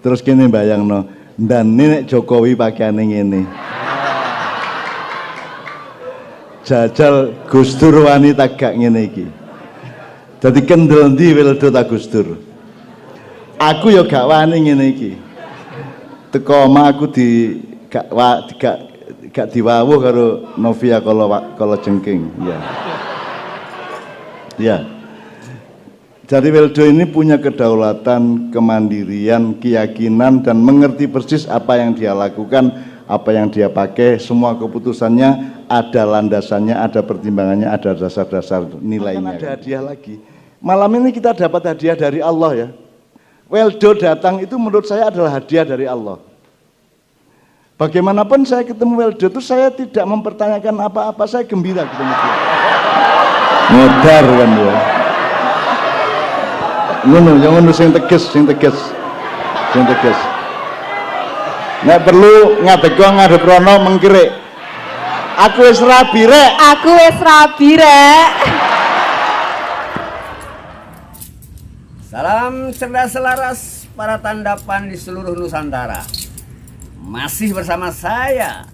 Terus kene bayangno, ndane nek Jokowi pakaiane ngene. Jajal Gus Dur wani tagak ngene iki. Dadi kendel ndi Wildo ta Gus Dur. Aku ya gak wani ngene iki. Teko omah aku gak diwawuh karo Novia kalau jengking, ya. Ya. Jadi Wildo ini punya kedaulatan, kemandirian, keyakinan dan mengerti persis apa yang dia lakukan, apa yang dia pakai, semua keputusannya ada landasannya, ada pertimbangannya, ada dasar-dasar nilainya. Ada hadiah lagi. Malam ini kita dapat hadiah dari Allah ya. Wildo datang itu menurut saya adalah hadiah dari Allah. Bagaimanapun saya ketemu Wildo itu saya tidak mempertanyakan apa-apa, saya gembira ketemu dia. Modar kan ya. Ngono sing tegas. Nek perlu ngadeg rono mengkirik. Aku wis rabi rek. Salam cerdas selaras para tandapan di seluruh Nusantara. Masih bersama saya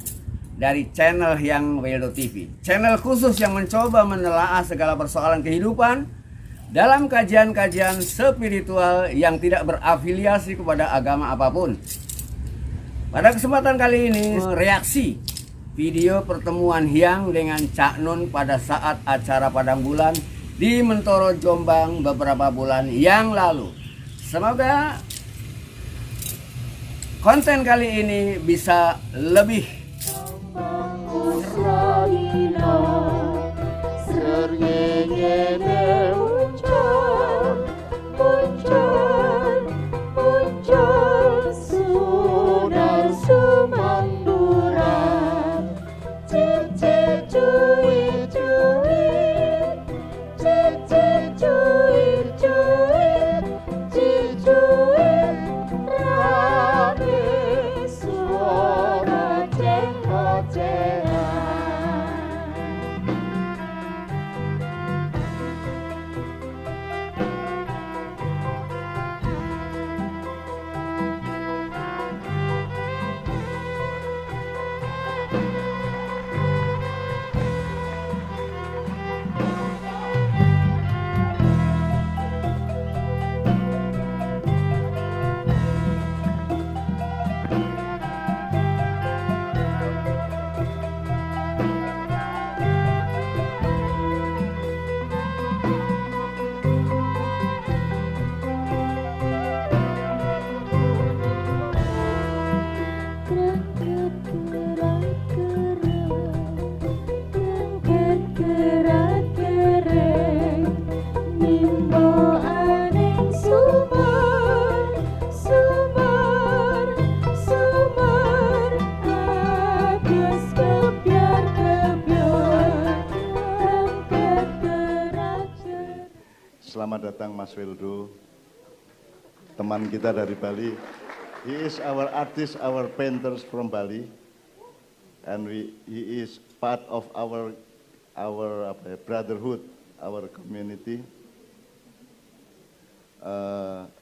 dari channel Hyang Wildo TV. Channel khusus yang mencoba menelaah segala persoalan kehidupan dalam kajian-kajian spiritual yang tidak berafiliasi kepada agama apapun. Pada kesempatan kali ini, reaksi video pertemuan Hyang dengan Cak Nun pada saat acara Padang Bulan di Mentoro Jombang beberapa bulan yang lalu. Semoga konten kali ini bisa lebih Selamat datang Mas Wildo, teman kita dari Bali. He is our artist, our painters from Bali, and he is part of our brotherhood, our community.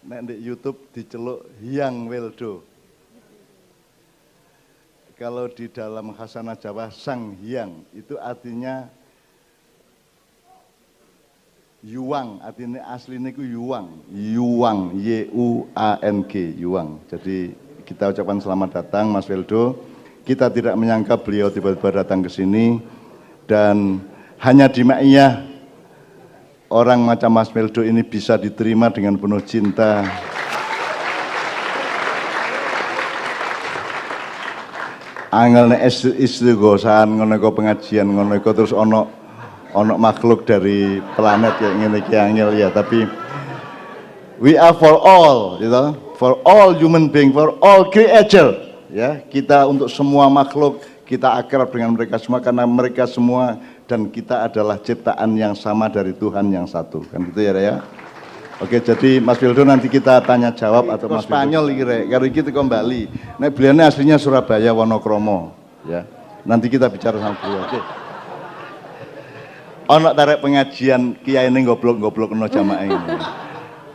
Nek di YouTube diceluk Hyang Wildo. Kalau di dalam Khasanah Jawa Sang Hyang itu artinya Yuang, artinya aslinya itu Yuang, Y-U-A-N-G, Yuang. Jadi kita ucapkan selamat datang Mas Wildo. Kita tidak menyangka beliau tiba-tiba datang ke sini dan hanya di Maiyah orang macam Mas Wildo ini bisa diterima dengan penuh cinta. Angel istighosan ngono iku pengajian ngono iku terus ono makhluk dari planet yang ngene iki angel ya, tapi we are for all, gitu, for all human being, for all creature, ya, kita untuk semua makhluk, kita akrab dengan mereka semua karena mereka semua dan kita adalah ciptaan yang sama dari Tuhan yang satu, kan gitu ya, ya. Oke, jadi Mas Wildo nanti kita tanya jawab atau Mas Spanyol iki rek, karo iki teko Bali. Nek beliane aslinya Surabaya Wonokromo, ya. Nanti kita bicara sama beliau, oke. Ono tarik pengajian kiai ini goblok-goblok no jamaah ini.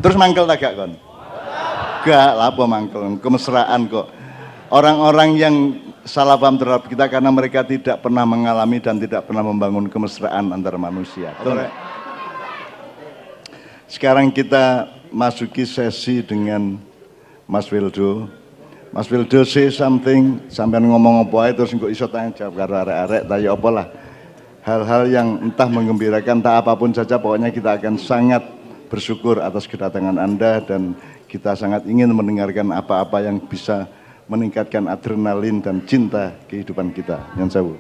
Terus mangkel tak gak kon? Enggak, apa mangkel, kemesraan kok. Orang-orang yang salah paham terhadap kita karena mereka tidak pernah mengalami dan tidak pernah membangun kemesraan antar manusia. Sekarang kita masuki sesi dengan Mas Wildo. Mas Wildo say something, sampean ngomong apa ae terus engko iso tanya jawab karo arek-arek ta ya apa lah. Hal-hal yang entah menggembirakan tak apapun saja, pokoknya kita akan sangat bersyukur atas kedatangan Anda dan kita sangat ingin mendengarkan apa-apa yang bisa meningkatkan adrenalin dan cinta kehidupan kita. Nyun sewu.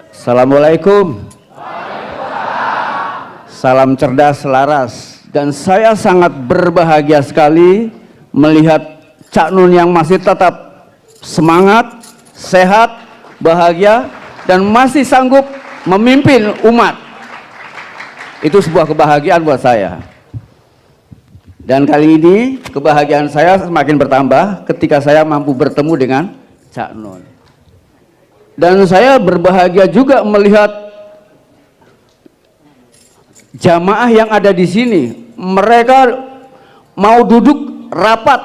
Assalamualaikum. Salam cerdas selaras. Dan saya sangat berbahagia sekali melihat Cak Nun yang masih tetap semangat, sehat, bahagia, dan masih sanggup memimpin umat. Itu sebuah kebahagiaan buat saya. Dan kali ini kebahagiaan saya semakin bertambah ketika saya mampu bertemu dengan Cak Nun. Dan saya berbahagia juga melihat jamaah yang ada di sini. Mereka mau duduk rapat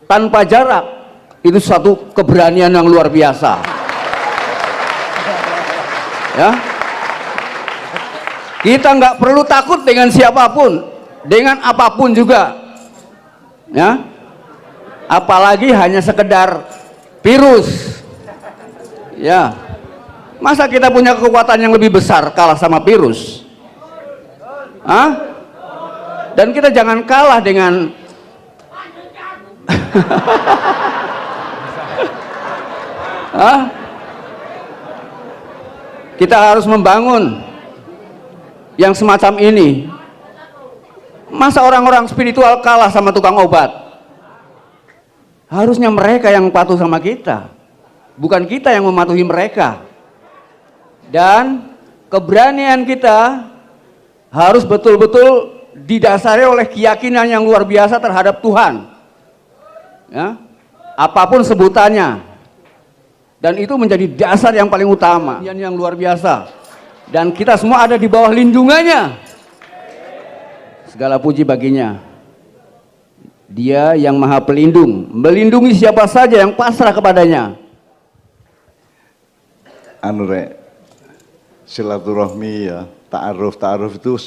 tanpa jarak. Itu satu keberanian yang luar biasa. Ya, kita nggak perlu takut dengan siapapun, dengan apapun juga. Ya, apalagi hanya sekedar virus. Ya, masa kita punya kekuatan yang lebih besar kalah sama virus? Hah? Dan kita jangan kalah dengan Hah? Kita harus membangun yang semacam ini. Masa orang-orang spiritual kalah sama tukang obat? Harusnya mereka yang patuh sama kita, bukan kita yang mematuhi mereka. Dan keberanian kita harus betul-betul didasari oleh keyakinan yang luar biasa terhadap Tuhan. Ya, apapun sebutannya. Dan itu menjadi dasar yang paling utama, yang luar biasa. Dan kita semua ada di bawah lindungannya. Segala puji baginya. Dia yang maha pelindung, melindungi siapa saja yang pasrah kepadanya. Silaturahmi ya, ta'aruf itu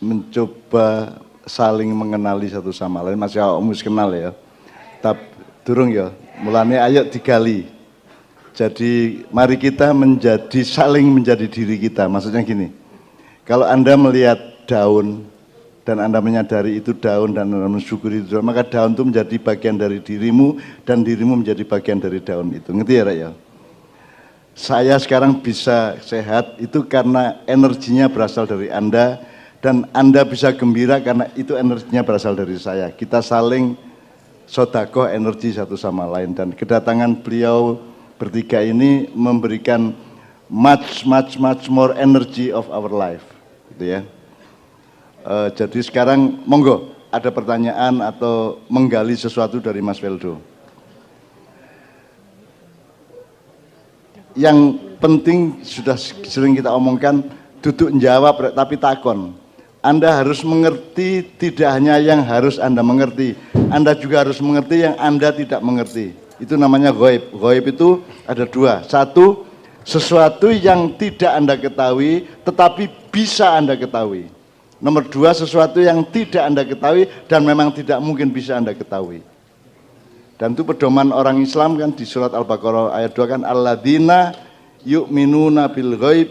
mencoba saling mengenali satu sama lain. Masih awakmu kenal ya, tapi durung ya, mulanya ayo digali. Jadi mari kita saling menjadi diri kita. Maksudnya gini, kalau Anda melihat daun dan Anda menyadari itu daun dan Anda mensyukuri itu daun, maka daun itu menjadi bagian dari dirimu dan dirimu menjadi bagian dari daun itu. Ngerti ya, Rek ya? Saya sekarang bisa sehat itu karena energinya berasal dari Anda, dan Anda bisa gembira karena itu energinya berasal dari saya. Kita saling sodakoh energi satu sama lain, dan kedatangan beliau bertiga ini memberikan much more energy of our life, gitu ya. Jadi sekarang monggo ada pertanyaan atau menggali sesuatu dari Mas Weldo. Yang penting sudah sering kita omongkan, duduk jawab tapi takon. Anda harus mengerti, tidak hanya yang harus Anda mengerti, Anda juga harus mengerti yang Anda tidak mengerti. Itu namanya ghaib. Ghaib itu ada dua. Satu, sesuatu yang tidak Anda ketahui tetapi bisa Anda ketahui. Nomor dua, sesuatu yang tidak Anda ketahui dan memang tidak mungkin bisa Anda ketahui. Dan itu pedoman orang Islam kan di surat Al-Baqarah ayat 2 kan, alladzina yu'minuna bil ghaib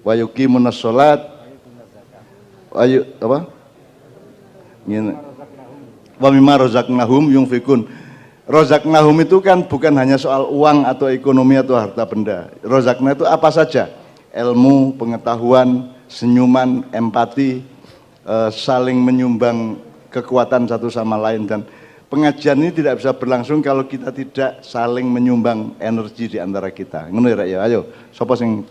wa yuqimunas shalat wa mimma razaqnahum yunfikun. Razaqnahum itu kan bukan hanya soal uang atau ekonomi atau harta benda. Razaqna itu apa saja? Ilmu, pengetahuan, senyuman, empati, saling menyumbang kekuatan satu sama lain. Dan pengajian ini tidak bisa berlangsung kalau kita tidak saling menyumbang energi di antara kita. Ngono ya, ayo. Sapa sing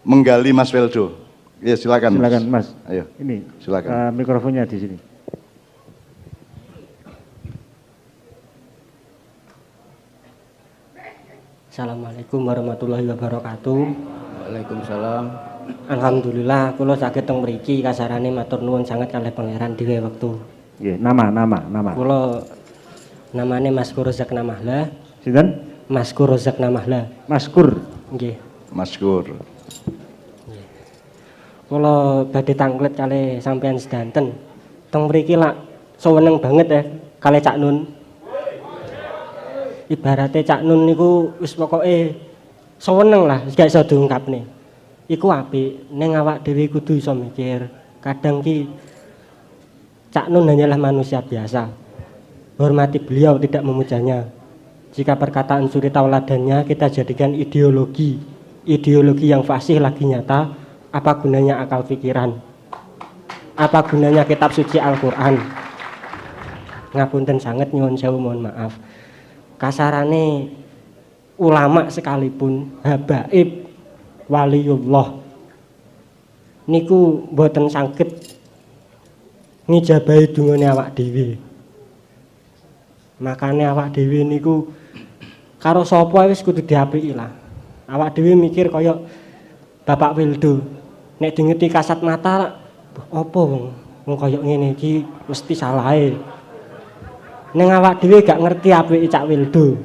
menggali Mas Weldo? Ya silakan. Silakan Mas. Ayo. Ini silakan. Mikrofonnya di sini. Assalamualaikum warahmatullahi wabarakatuh. Waalaikumsalam. Alhamdulillah kula saged teng mriki kasarane matur nuwun sanget kalih pangeran dhewe wektu. Nggih, nama. Kula namane Maskur Rozak Namahla. Sinten? Maskur Rozak Namahla. Maskur. Nggih. Maskur. Kula badhe tanglet kalih sampean sedanten. Teng mriki lak seneng banget ya kalih Cak Nun. Ibarate Cak Nun niku wis pokoke seneng lah, gak iso diungkapne. Iku apik, ning awak dhewe kudu iso mikir. Kadang ki Cak Nun hanyalah manusia biasa. Hormati beliau, tidak memujanya. Jika perkataan suri tauladannya kita jadikan ideologi yang fasih lagi nyata, apa gunanya akal pikiran? Apa gunanya kitab suci Al-Qur'an? Ngapunten sanget nyuwun sewu mohon maaf. Kasarane ulama sekalipun habaib waliullah niku mboten saged ngijabahi dungane awak dhewe. Makane awak dhewe niku karo sapa wis kudu diapiki lah. Awak dhewe mikir kaya Bapak Wildo nek dingeti kasat mata apa wong kaya ngene iki mesti salahe. Ning awak dhewe gak ngerti apike Cak Wildo.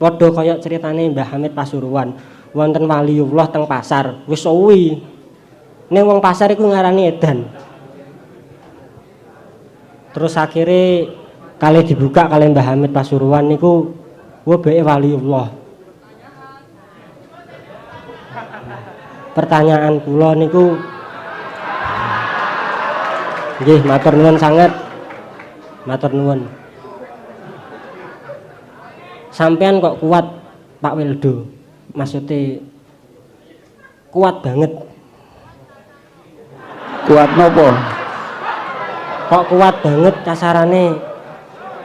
Padha kaya ceritane Mbah Hamid Pasuruan, wonten waliullah teng pasar, wis suwi. Ning wong pasar iku ngarani edan. Terus akhirnya kali dibuka kali Mbah Hamid Pasuruan niku webeke waliullah. Pertanyaan kula niku nggih matur nuwun sanget. Matur nuwun. Sampean kok kuat Pak Wildo? Maksudnya kuat banget. Kuat nopo? Kok kuat banget kasarane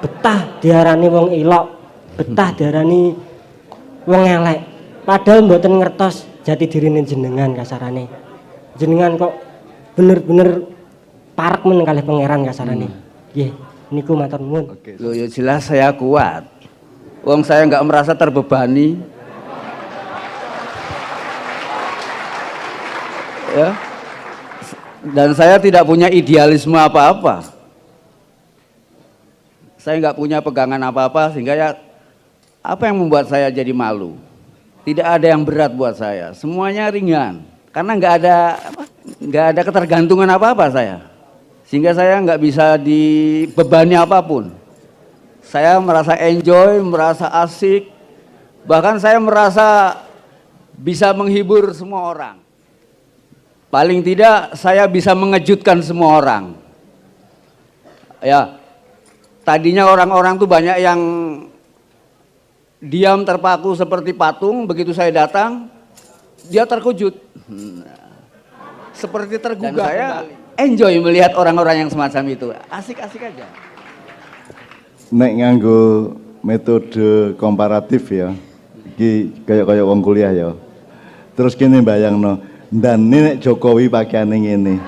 betah diarani wong ilok, betah diarani wong elek. Padahal mboten ngertos jati dirine jenengan kasarane. Jenengan kok bener-bener parek men kalih pangeran kasarane. Nggih, niku matur nuwun. Loh ya jelas saya kuat. Wong saya nggak merasa terbebani. Ya. Dan saya tidak punya idealisme apa-apa. Saya nggak punya pegangan apa-apa sehingga ya apa yang membuat saya jadi malu? Tidak ada yang berat buat saya. Semuanya ringan. Karena nggak ada ketergantungan apa-apa saya. Sehingga saya nggak bisa dibebani apapun. Saya merasa enjoy, merasa asik. Bahkan saya merasa bisa menghibur semua orang. Paling tidak saya bisa mengejutkan semua orang. Ya, tadinya orang-orang tuh banyak yang diam terpaku seperti patung. Begitu saya datang, dia terkejut. Seperti tergugah. Dan saya enjoy melihat orang-orang yang semacam itu. Asik-asik aja. Nek nganggo metode komparatif ya, iki kayak wong kuliah ya. Terus kene bayangno, ndane nek Jokowi pakaiane ngene.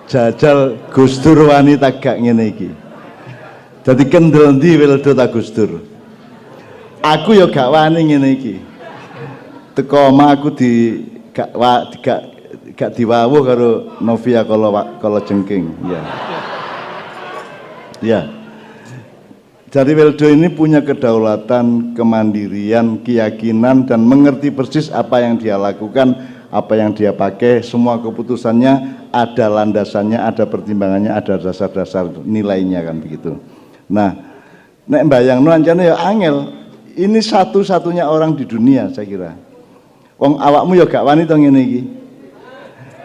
Jajal Gus Dur wani tagak ngene iki. Dadi kendel ndi Wildo ta Gus Dur. Aku ya gak wani ngene iki. Teko omah aku gak diwawuh karo Novia kala jengking, ya. Ya, jadi Wildo ini punya kedaulatan, kemandirian, keyakinan, dan mengerti persis apa yang dia lakukan, apa yang dia pakai. Semua keputusannya ada landasannya, ada pertimbangannya, ada dasar-dasar nilainya kan begitu. Nah, nek bayangno ancane ya angel. Ini satu-satunya orang di dunia saya kira. Wong awakmu ya gak wani to ngene iki.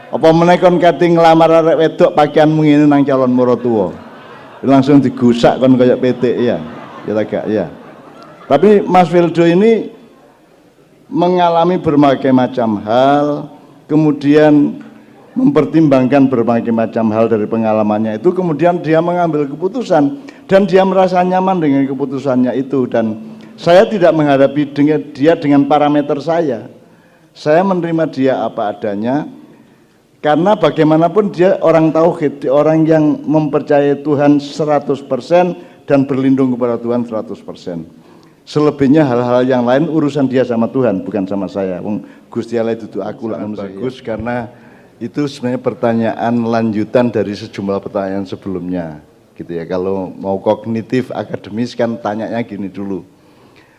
Apa meneh kon kate nglamar arek wedok pakaianmu ngene nang calon maratuwa. Langsung digusak kon kayak PT ya gak ya. Tapi Mas Wildo ini mengalami berbagai macam hal, kemudian mempertimbangkan berbagai macam hal dari pengalamannya itu, kemudian dia mengambil keputusan dan dia merasa nyaman dengan keputusannya itu. Dan saya tidak menghadapi dia dengan parameter saya menerima dia apa adanya. Karena bagaimanapun dia orang tauhid, orang yang mempercayai Tuhan 100% dan berlindung kepada Tuhan 100%. Selebihnya hal-hal yang lain urusan dia sama Tuhan, bukan sama saya. Gusti Allah itu aku lah bagus karena itu sebenarnya pertanyaan lanjutan dari sejumlah pertanyaan sebelumnya, gitu ya. Kalau mau kognitif akademis kan tanyanya gini dulu.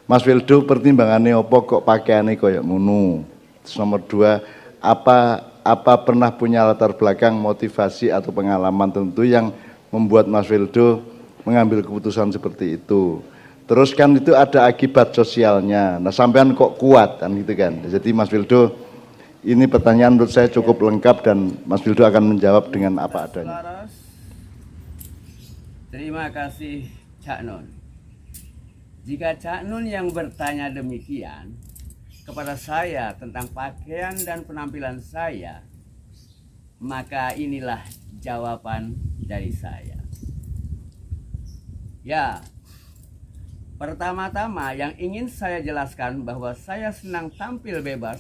Mas Wildo pertimbangannya apa kok pakaiannya kayak ngono? Terus nomor 2, apa pernah punya latar belakang motivasi atau pengalaman tentu yang membuat Mas Wildo mengambil keputusan seperti itu? Terus kan itu ada akibat sosialnya. Nah, sampean kok kuat kan gitu kan. Jadi Mas Wildo, ini pertanyaan menurut saya cukup lengkap dan Mas Wildo akan menjawab dengan apa adanya. Terima kasih Cak Nun. Jika Cak Nun yang bertanya demikian kepada saya tentang pakaian dan penampilan saya, maka inilah jawaban dari saya. Ya, pertama-tama yang ingin saya jelaskan bahwa saya senang tampil bebas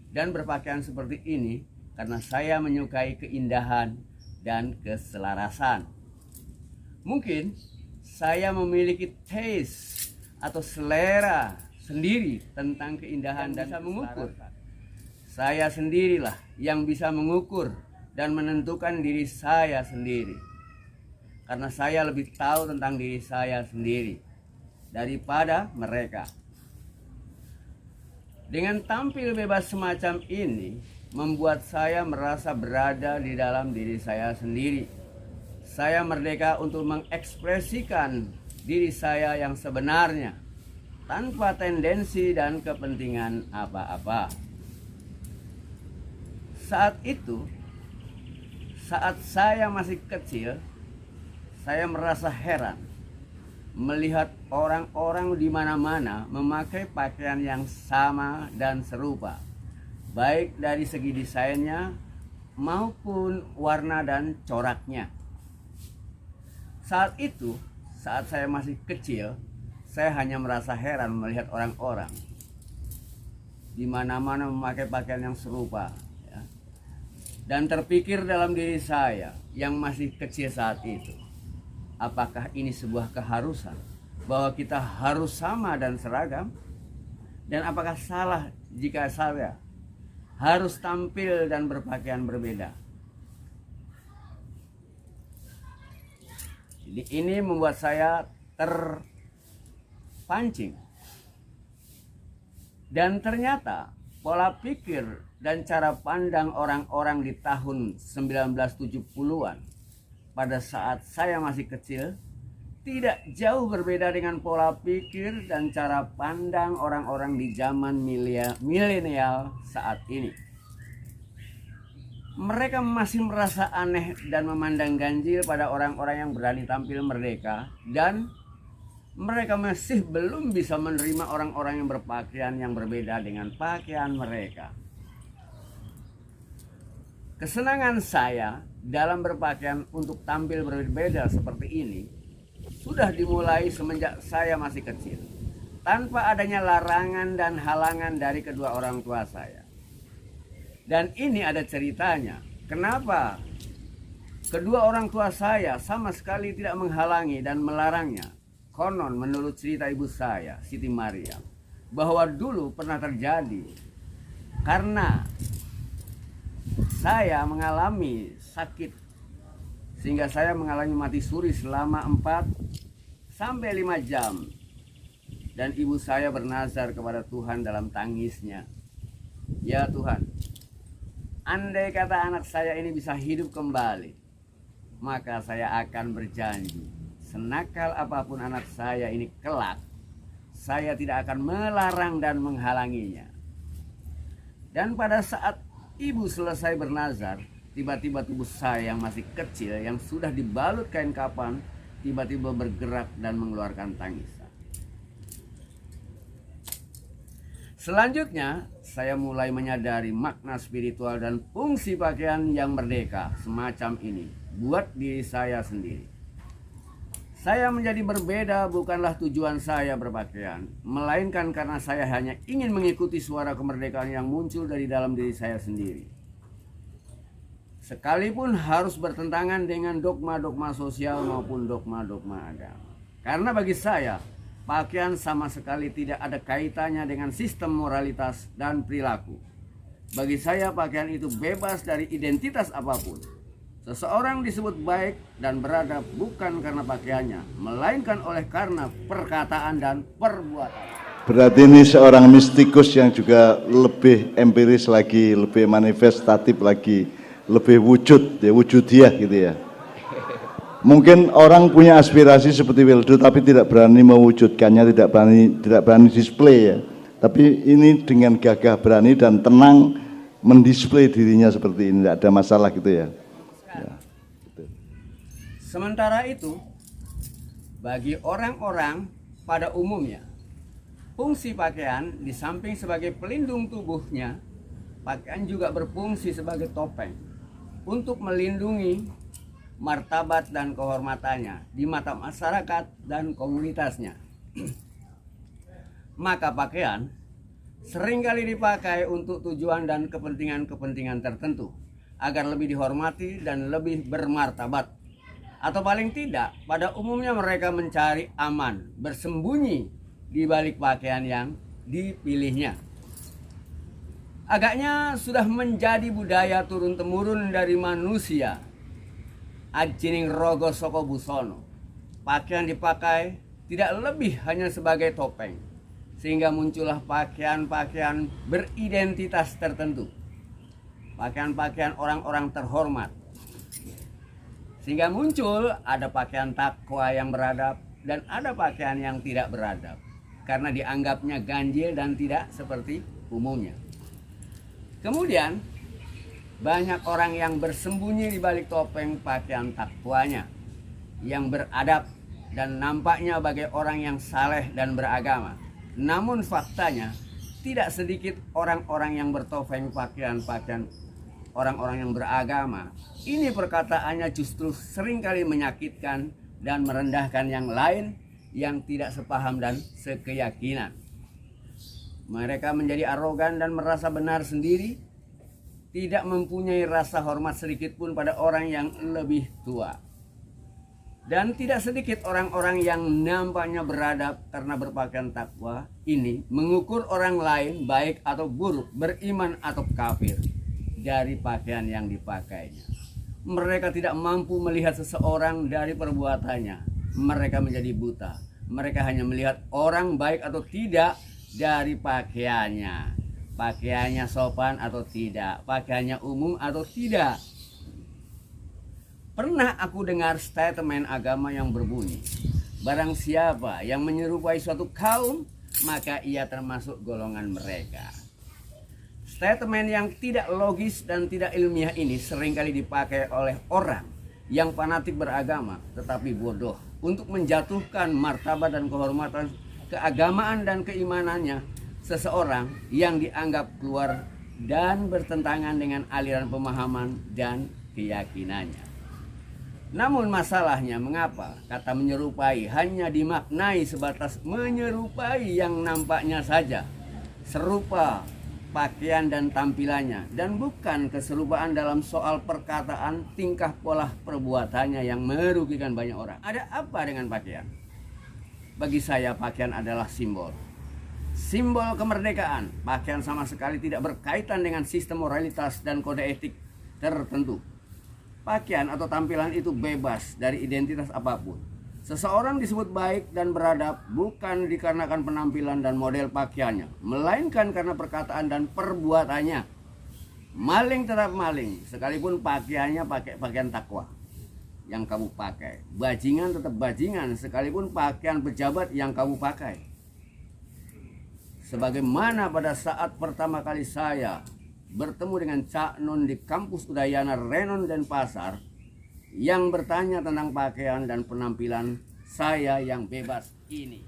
dan berpakaian seperti ini karena saya menyukai keindahan dan keselarasan. Mungkin saya memiliki taste atau selera sendiri tentang keindahan dan bisa mengukur. Saya sendirilah yang bisa mengukur dan menentukan diri saya sendiri. Karena saya lebih tahu tentang diri saya sendiri daripada mereka. Dengan tampil bebas semacam ini membuat saya merasa berada di dalam diri saya sendiri. Saya merdeka untuk mengekspresikan diri saya yang sebenarnya tanpa tendensi dan kepentingan apa-apa. Saat itu, saat saya masih kecil, saya merasa heran melihat orang-orang di mana-mana memakai pakaian yang sama dan serupa, baik dari segi desainnya maupun warna dan coraknya. Saat itu, saat saya masih kecil, saya hanya merasa heran melihat orang-orang di mana-mana memakai pakaian yang serupa, ya. Dan terpikir dalam diri saya yang masih kecil saat itu, apakah ini sebuah keharusan bahwa kita harus sama dan seragam? Dan apakah salah jika saya harus tampil dan berpakaian berbeda? Jadi ini membuat saya terpancing. Dan ternyata pola pikir dan cara pandang orang-orang di tahun 1970-an pada saat saya masih kecil tidak jauh berbeda dengan pola pikir dan cara pandang orang-orang di zaman milenial saat ini. Mereka masih merasa aneh dan memandang ganjil pada orang-orang yang berani tampil merdeka, dan mereka masih belum bisa menerima orang-orang yang berpakaian yang berbeda dengan pakaian mereka. Kesenangan saya dalam berpakaian untuk tampil berbeda seperti ini sudah dimulai semenjak saya masih kecil, tanpa adanya larangan dan halangan dari kedua orang tua saya. Dan ini ada ceritanya, kenapa kedua orang tua saya sama sekali tidak menghalangi dan melarangnya. Konon menurut cerita ibu saya, Siti Maryam, bahwa dulu pernah terjadi karena saya mengalami sakit sehingga saya mengalami mati suri selama 4 sampai 5 jam. Dan ibu saya bernazar kepada Tuhan dalam tangisnya, ya Tuhan, andai kata anak saya ini bisa hidup kembali, maka saya akan berjanji, senakal apapun anak saya ini kelak, saya tidak akan melarang dan menghalanginya. Dan pada saat ibu selesai bernazar, tiba-tiba tubuh saya yang masih kecil, yang sudah dibalut kain kafan, tiba-tiba bergerak dan mengeluarkan tangisan. Selanjutnya, saya mulai menyadari makna spiritual dan fungsi pakaian yang merdeka semacam ini buat diri saya sendiri. Saya menjadi berbeda bukanlah tujuan saya berpakaian, melainkan karena saya hanya ingin mengikuti suara kemerdekaan yang muncul dari dalam diri saya sendiri. Sekalipun harus bertentangan dengan dogma-dogma sosial maupun dogma-dogma agama. Karena bagi saya, pakaian sama sekali tidak ada kaitannya dengan sistem moralitas dan perilaku. Bagi saya pakaian itu bebas dari identitas apapun. Seseorang disebut baik dan beradab bukan karena pakaiannya, melainkan oleh karena perkataan dan perbuatan. Berarti ini seorang mistikus yang juga lebih empiris lagi, lebih manifestatif lagi, lebih wujud, ya wujudiah gitu ya. Mungkin orang punya aspirasi seperti Wildo tapi tidak berani mewujudkannya, tidak berani display ya. Tapi ini dengan gagah berani dan tenang mendisplay dirinya seperti ini, tidak ada masalah gitu ya. Sementara itu, bagi orang-orang pada umumnya, fungsi pakaian di samping sebagai pelindung tubuhnya, pakaian juga berfungsi sebagai topeng untuk melindungi martabat dan kehormatannya di mata masyarakat dan komunitasnya. Maka pakaian seringkali dipakai untuk tujuan dan kepentingan-kepentingan tertentu agar lebih dihormati dan lebih bermartabat. Atau paling tidak, pada umumnya mereka mencari aman, bersembunyi di balik pakaian yang dipilihnya. Agaknya sudah menjadi budaya turun-temurun dari manusia. Ajining rogo soko busono. Pakaian dipakai tidak lebih hanya sebagai topeng, sehingga muncullah pakaian-pakaian beridentitas tertentu. Pakaian-pakaian orang-orang terhormat. Sehingga muncul ada pakaian takwa yang beradab dan ada pakaian yang tidak beradab. Karena dianggapnya ganjil dan tidak seperti umumnya. Kemudian banyak orang yang bersembunyi di balik topeng pakaian takwanya, yang beradab dan nampaknya bagai orang yang saleh dan beragama. Namun faktanya tidak sedikit orang-orang yang bertopeng pakaian-pakaian orang-orang yang beragama. Ini perkataannya justru seringkali menyakitkan dan merendahkan yang lain yang tidak sepaham dan sekeyakinan. Mereka menjadi arogan dan merasa benar sendiri, tidak mempunyai rasa hormat sedikit pun pada orang yang lebih tua. Dan tidak sedikit orang-orang yang nampaknya beradab karena berpakaian takwa ini mengukur orang lain baik atau buruk, beriman atau kafir dari pakaian yang dipakainya. Mereka tidak mampu melihat seseorang dari perbuatannya. Mereka menjadi buta. Mereka hanya melihat orang baik atau tidak dari pakaiannya. Pakaiannya sopan atau tidak, pakaiannya umum atau tidak. Pernah aku dengar statement agama yang berbunyi, barang siapa yang menyerupai suatu kaum, maka ia termasuk golongan mereka. Statement yang tidak logis dan tidak ilmiah ini seringkali dipakai oleh orang yang fanatik beragama tetapi bodoh untuk menjatuhkan martabat dan kehormatan keagamaan dan keimanannya seseorang yang dianggap keluar dan bertentangan dengan aliran pemahaman dan keyakinannya. Namun masalahnya mengapa kata menyerupai hanya dimaknai sebatas menyerupai yang nampaknya saja, serupa pakaian dan tampilannya, dan bukan keserupaan dalam soal perkataan, tingkah pola perbuatannya yang merugikan banyak orang. Ada apa dengan pakaian? Bagi saya pakaian adalah simbol. Simbol kemerdekaan. Pakaian sama sekali tidak berkaitan dengan sistem moralitas dan kode etik tertentu. Pakaian atau tampilan itu bebas dari identitas apapun. Seseorang disebut baik dan beradab bukan dikarenakan penampilan dan model pakaiannya, melainkan karena perkataan dan perbuatannya. Maling tetap maling, sekalipun pakaiannya pakai pakaian takwa yang kamu pakai. Bajingan tetap bajingan, sekalipun pakaian pejabat yang kamu pakai. Sebagaimana pada saat pertama kali saya bertemu dengan Cak Nun di kampus Udayana Renon Denpasar, yang bertanya tentang pakaian dan penampilan saya yang bebas ini.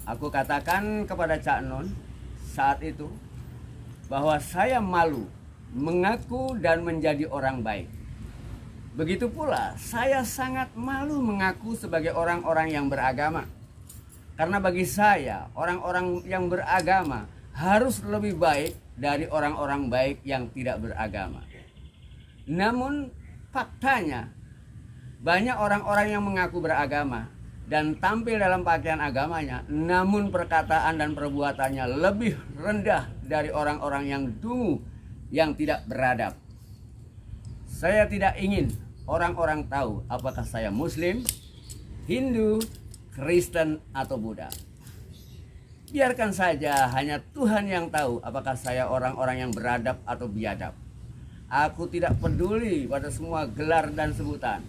Aku katakan kepada Cak Nun saat itu bahwa saya malu mengaku dan menjadi orang baik. Begitu pula saya sangat malu mengaku sebagai orang-orang yang beragama. Karena bagi saya orang-orang yang beragama harus lebih baik dari orang-orang baik yang tidak beragama. Namun faktanya, banyak orang-orang yang mengaku beragama, dan tampil dalam pakaian agamanya, namun perkataan dan perbuatannya lebih rendah dari orang-orang yang dungu, yang tidak beradab. Saya tidak ingin orang-orang tahu apakah saya Muslim, Hindu, Kristen, atau Buddha. Biarkan saja hanya Tuhan yang tahu apakah saya orang-orang yang beradab atau biadab. Aku tidak peduli pada semua gelar dan sebutan.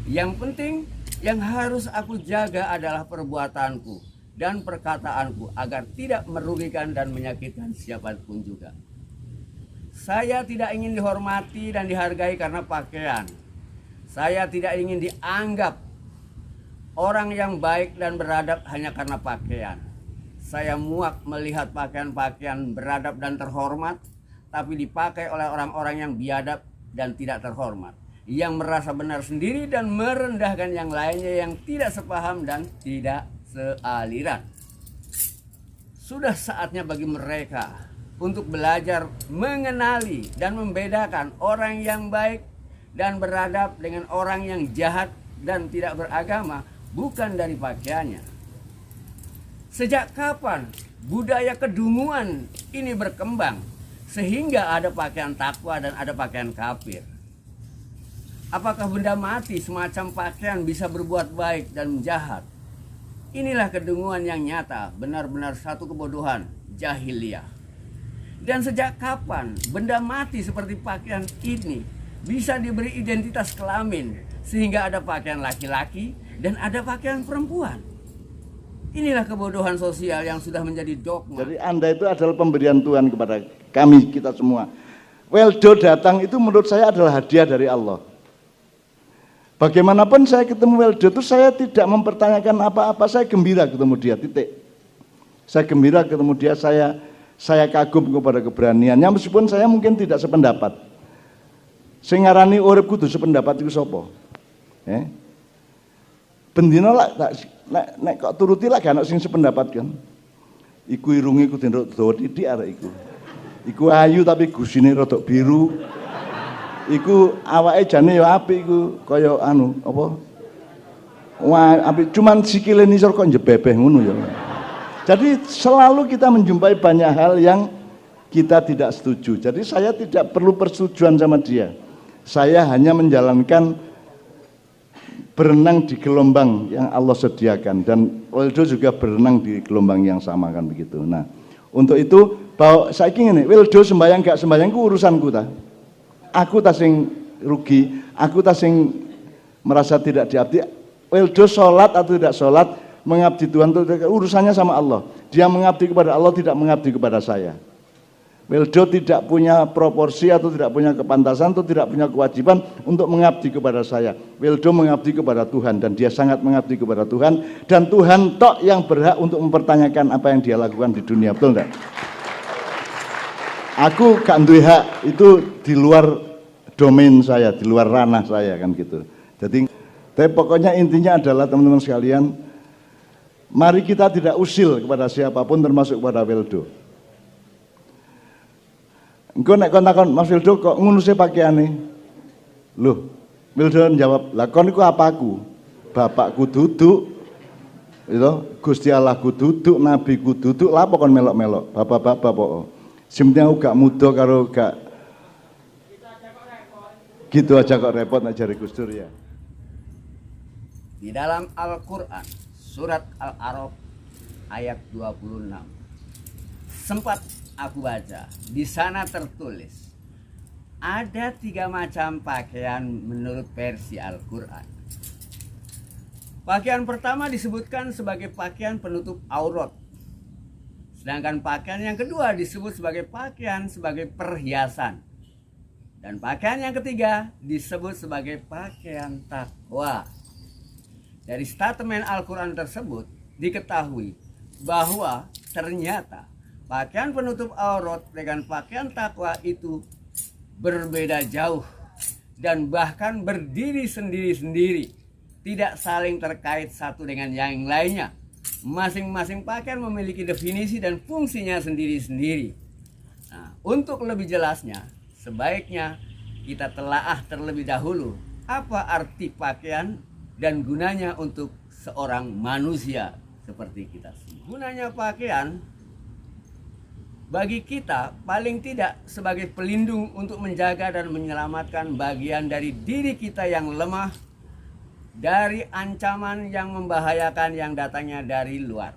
Yang penting, yang harus aku jaga adalah perbuatanku dan perkataanku agar tidak merugikan dan menyakitkan siapapun juga. Saya tidak ingin dihormati dan dihargai karena pakaian. Saya tidak ingin dianggap orang yang baik dan beradab hanya karena pakaian. Saya muak melihat pakaian-pakaian beradab dan terhormat, tapi dipakai oleh orang-orang yang biadab dan tidak terhormat, yang merasa benar sendiri dan merendahkan yang lainnya yang tidak sepaham dan tidak sealiran. Sudah saatnya bagi mereka untuk belajar mengenali dan membedakan orang yang baik dan beradab dengan orang yang jahat dan tidak beragama, bukan dari pakaiannya. Sejak kapan budaya kedunguan ini berkembang sehingga ada pakaian takwa dan ada pakaian kafir? Apakah benda mati semacam pakaian bisa berbuat baik dan jahat? Inilah kedunguan yang nyata, benar-benar satu kebodohan jahiliyah. Dan sejak kapan benda mati seperti pakaian ini bisa diberi identitas kelamin sehingga ada pakaian laki-laki dan ada pakaian perempuan? Inilah kebodohan sosial yang sudah menjadi dogma. Jadi Anda itu adalah pemberian Tuhan kepada kami, kita semua. Weldo datang itu menurut saya adalah hadiah dari Allah. Bagaimanapun saya ketemu Weldo itu saya tidak mempertanyakan apa-apa, saya gembira ketemu dia, titik. Saya gembira ketemu dia, saya kagum kepada keberaniannya meskipun saya mungkin tidak sependapat. Sing ngarani urip kudu sependapat iku sapa? Bendina lak nek kok turuti lak gak ono sing sependapat kan. Iku irunge kudu dawa titik arek iku. Iku ayu tapi gusine rada biru. Iku awake jane ya apik iku kaya anu apa? Wah, apik cuman sikile nisor kok njebebeh ngono ya. Jadi selalu kita menjumpai banyak hal yang kita tidak setuju. Jadi saya tidak perlu persetujuan sama dia. Saya hanya menjalankan berenang di gelombang yang Allah sediakan, dan Wildo juga berenang di gelombang yang sama kan begitu. Nah, untuk itu bahwa saya ingin ini Wildo sembahyang gak sembahyang itu urusanku ta. Aku tak sing rugi, aku tak sing merasa tidak diabdi. Wildo sholat atau tidak sholat, mengabdi Tuhan itu urusannya sama Allah. Dia mengabdi kepada Allah, tidak mengabdi kepada saya. Wildo tidak punya proporsi atau tidak punya kepantasan atau tidak punya kewajiban untuk mengabdi kepada saya. Wildo mengabdi kepada Tuhan dan dia sangat mengabdi kepada Tuhan, dan Tuhan tok yang berhak untuk mempertanyakan apa yang dia lakukan di dunia, betul enggak? Aku gak duwe hak, itu di luar domain saya, di luar ranah saya kan gitu. Jadi tapi pokoknya intinya adalah teman-teman sekalian, mari kita tidak usil kepada siapapun termasuk kepada Wildo. Engko nek kon takon Mas Wildo kok ngono sih pakaiane? Loh, Wildo jawab, "Lah kon iku apaku? Bapakku duduk. Itu Gusti Allahku duduk, nabiku duduk, lha apa kon melok-melok? Bapak-bapak pokok. Sing penting aku gak muda karo gak gitu aja kok repot nek jare Gus Dur ya." Di dalam Al-Quran, surat Al-A'raf ayat 26. Sempat aku baca, di sana tertulis ada 3 macam pakaian menurut versi Al-Quran. Pakaian pertama disebutkan sebagai pakaian penutup aurat, sedangkan pakaian yang kedua disebut sebagai pakaian sebagai perhiasan, dan pakaian yang ketiga disebut sebagai pakaian takwa. Dari statement Al-Quran tersebut diketahui bahwa ternyata pakaian penutup aurat dengan pakaian takwa itu berbeda jauh dan bahkan berdiri sendiri-sendiri, tidak saling terkait satu dengan yang lainnya. Masing-masing pakaian memiliki definisi dan fungsinya sendiri-sendiri. Nah, untuk lebih jelasnya, sebaiknya kita telaah terlebih dahulu apa arti pakaian dan gunanya untuk seorang manusia seperti kita semua. Gunanya pakaian bagi kita paling tidak sebagai pelindung untuk menjaga dan menyelamatkan bagian dari diri kita yang lemah dari ancaman yang membahayakan yang datangnya dari luar.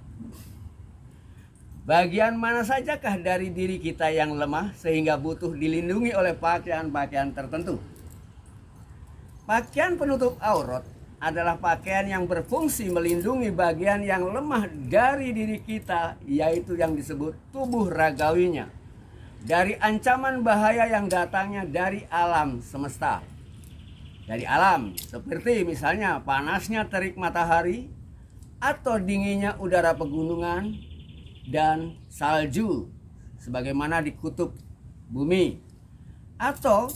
Bagian mana sajakah dari diri kita yang lemah sehingga butuh dilindungi oleh pakaian-pakaian tertentu? Pakaian penutup aurat adalah pakaian yang berfungsi melindungi bagian yang lemah dari diri kita, yaitu yang disebut tubuh ragawinya, dari ancaman bahaya yang datangnya dari alam semesta. Dari alam, seperti misalnya panasnya terik matahari, atau dinginnya udara pegunungan, dan salju, sebagaimana di kutub bumi. Atau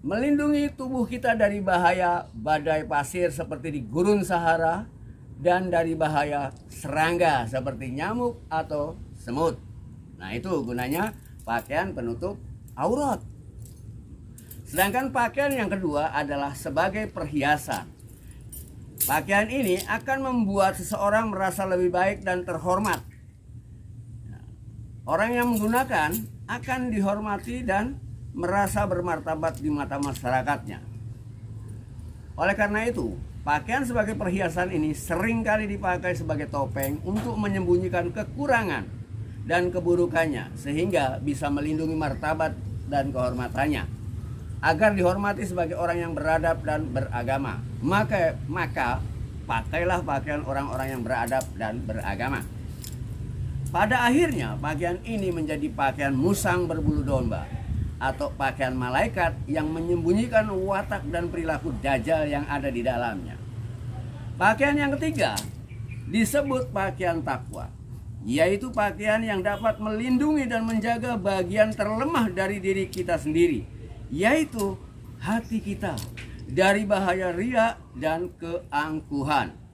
melindungi tubuh kita dari bahaya badai pasir seperti di gurun Sahara, dan dari bahaya serangga seperti nyamuk atau semut. Nah, itu gunanya pakaian penutup aurat. Sedangkan pakaian yang kedua adalah sebagai perhiasan. Pakaian ini akan membuat seseorang merasa lebih baik dan terhormat. Orang yang menggunakan akan dihormati dan merasa bermartabat di mata masyarakatnya. Oleh karena itu, pakaian sebagai perhiasan ini seringkali dipakai sebagai topeng untuk menyembunyikan kekurangan dan keburukannya, sehingga bisa melindungi martabat dan kehormatannya, agar dihormati sebagai orang yang beradab dan beragama. Maka pakailah pakaian orang-orang yang beradab dan beragama. Pada akhirnya, pakaian ini menjadi pakaian musang berbulu domba, atau pakaian malaikat yang menyembunyikan watak dan perilaku dajjal yang ada di dalamnya. Pakaian yang ketiga disebut pakaian takwa, yaitu pakaian yang dapat melindungi dan menjaga bagian terlemah dari diri kita sendiri, yaitu hati kita, dari bahaya riya dan keangkuhan.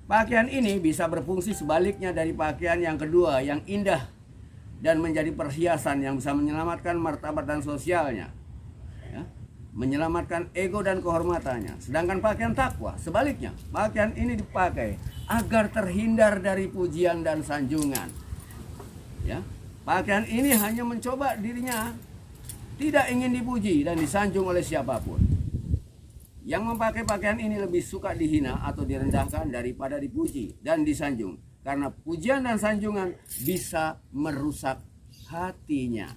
Pakaian ini bisa berfungsi sebaliknya dari pakaian yang kedua yang indah dan menjadi perhiasan yang bisa menyelamatkan martabat dan sosialnya, ya, menyelamatkan ego dan kehormatannya. Sedangkan pakaian takwa sebaliknya, pakaian ini dipakai agar terhindar dari pujian dan sanjungan. Ya, pakaian ini hanya mencoba dirinya tidak ingin dipuji dan disanjung oleh siapapun. Yang memakai pakaian ini lebih suka dihina atau direndahkan daripada dipuji dan disanjung, karena pujian dan sanjungan bisa merusak hatinya.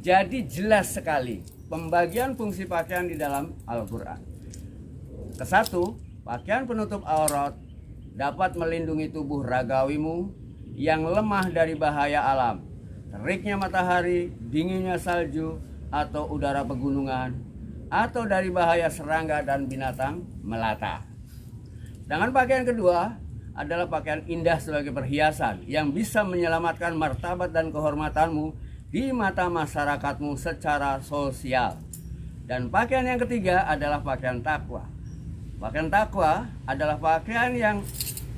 Jadi jelas sekali pembagian fungsi pakaian di dalam Al-Quran. Kesatu, pakaian penutup aurat dapat melindungi tubuh ragawimu yang lemah dari bahaya alam, teriknya matahari, dinginnya salju, atau udara pegunungan, atau dari bahaya serangga dan binatang melata. Sedangkan pakaian kedua adalah pakaian indah sebagai perhiasan yang bisa menyelamatkan martabat dan kehormatanmu di mata masyarakatmu secara sosial. Dan pakaian yang ketiga adalah pakaian takwa. Pakaian takwa adalah pakaian yang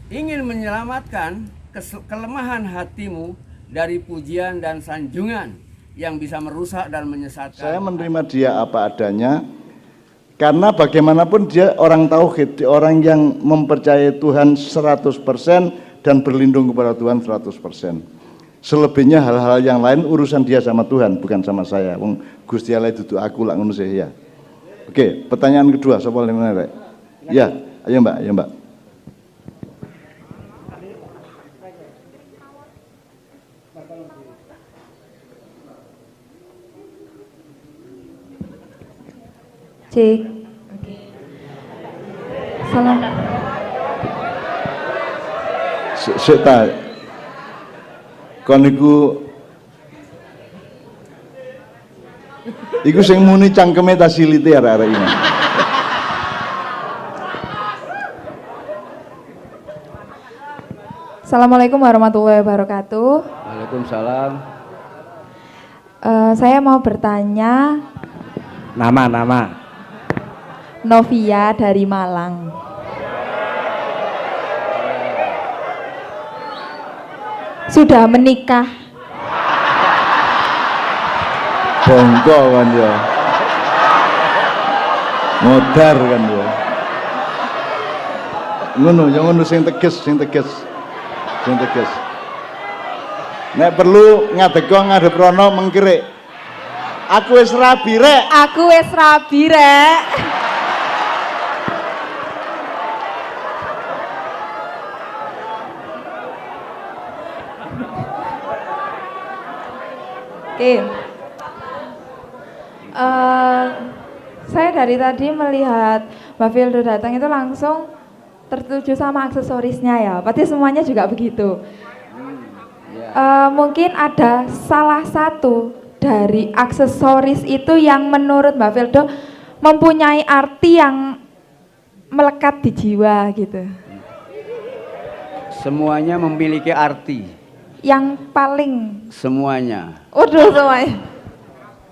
ingin menyelamatkan kelemahan hatimu dari pujian dan sanjungan yang bisa merusak dan menyesatkan. Saya menerima dia apa adanya, karena bagaimanapun dia orang tauhid, orang yang mempercayai Tuhan 100% dan berlindung kepada Tuhan 100%. Selebihnya hal-hal yang lain urusan dia sama Tuhan, bukan sama saya. Wong Gusti Allah itu aku lak ngono sih ya. Oke, pertanyaan kedua, sapa yang menarik? Ya, ayo Mbak, ayo Mbak. Cek. Oke. Salam. Seta. Kon iku sing muni cangkeme ta silite arek-arek ini. Assalamualaikum warahmatullahi wabarakatuh. Waalaikumsalam. Saya mau bertanya. Nama. Novia dari Malang. Sudah menikah. Bongko kan ya. Modar kan ya. ngono sing tegas. Nek perlu ngadeg ngadep rono mengkirik. Aku wis rabi rek. Aku wis rabi rek. Oke. Saya dari tadi melihat Mbak Vildo datang itu langsung tertuju sama aksesorisnya ya. Pasti semuanya juga begitu. Mungkin ada salah satu dari aksesoris itu yang menurut Mbak Vildo mempunyai arti yang melekat di jiwa gitu. Semuanya memiliki arti. Yang paling. Semuanya. Waduh, semuanya.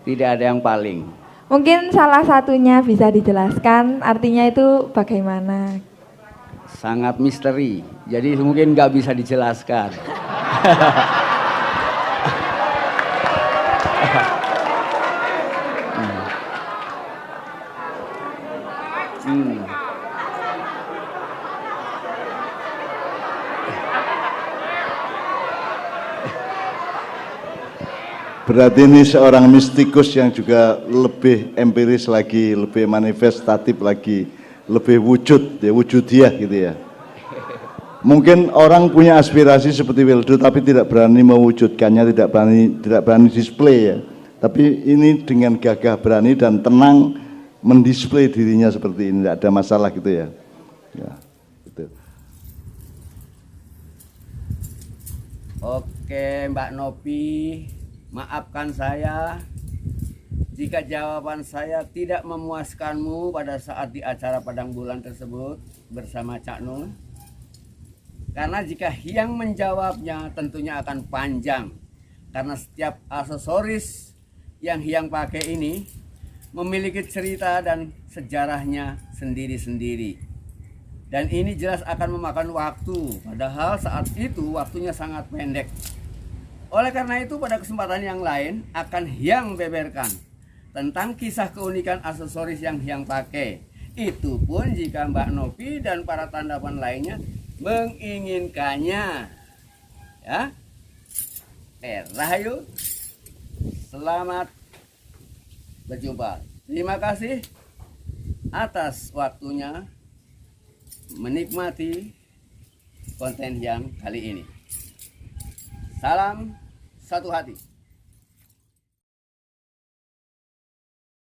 Tidak ada yang paling. Mungkin salah satunya bisa dijelaskan artinya itu bagaimana? Sangat misteri. Jadi mungkin nggak bisa dijelaskan. Berarti ini seorang mistikus yang juga lebih empiris lagi, lebih manifestatif lagi, lebih wujudiah gitu ya. Mungkin orang punya aspirasi seperti Wildo tapi tidak berani mewujudkannya, tidak berani display ya. Tapi ini dengan gagah berani dan tenang mendisplay dirinya seperti ini, tidak ada masalah gitu ya. Ya, gitu. Oke, Mbak Novi, maafkan saya jika jawaban saya tidak memuaskanmu pada saat di acara Padang Bulan tersebut bersama Cak Nun. Karena jika Hyang menjawabnya tentunya akan panjang. Karena setiap aksesoris yang Hyang pakai ini memiliki cerita dan sejarahnya sendiri-sendiri. Dan ini jelas akan memakan waktu, padahal saat itu waktunya sangat pendek. Oleh karena itu pada kesempatan yang lain akan Hyang beberkan tentang kisah keunikan aksesoris yang Hyang pakai. Itu pun jika Mbak Novi dan para tandapan lainnya menginginkannya. Ya. Rahayu. Selamat berjumpa. Terima kasih atas waktunya menikmati konten yang kali ini. Salam satu hati.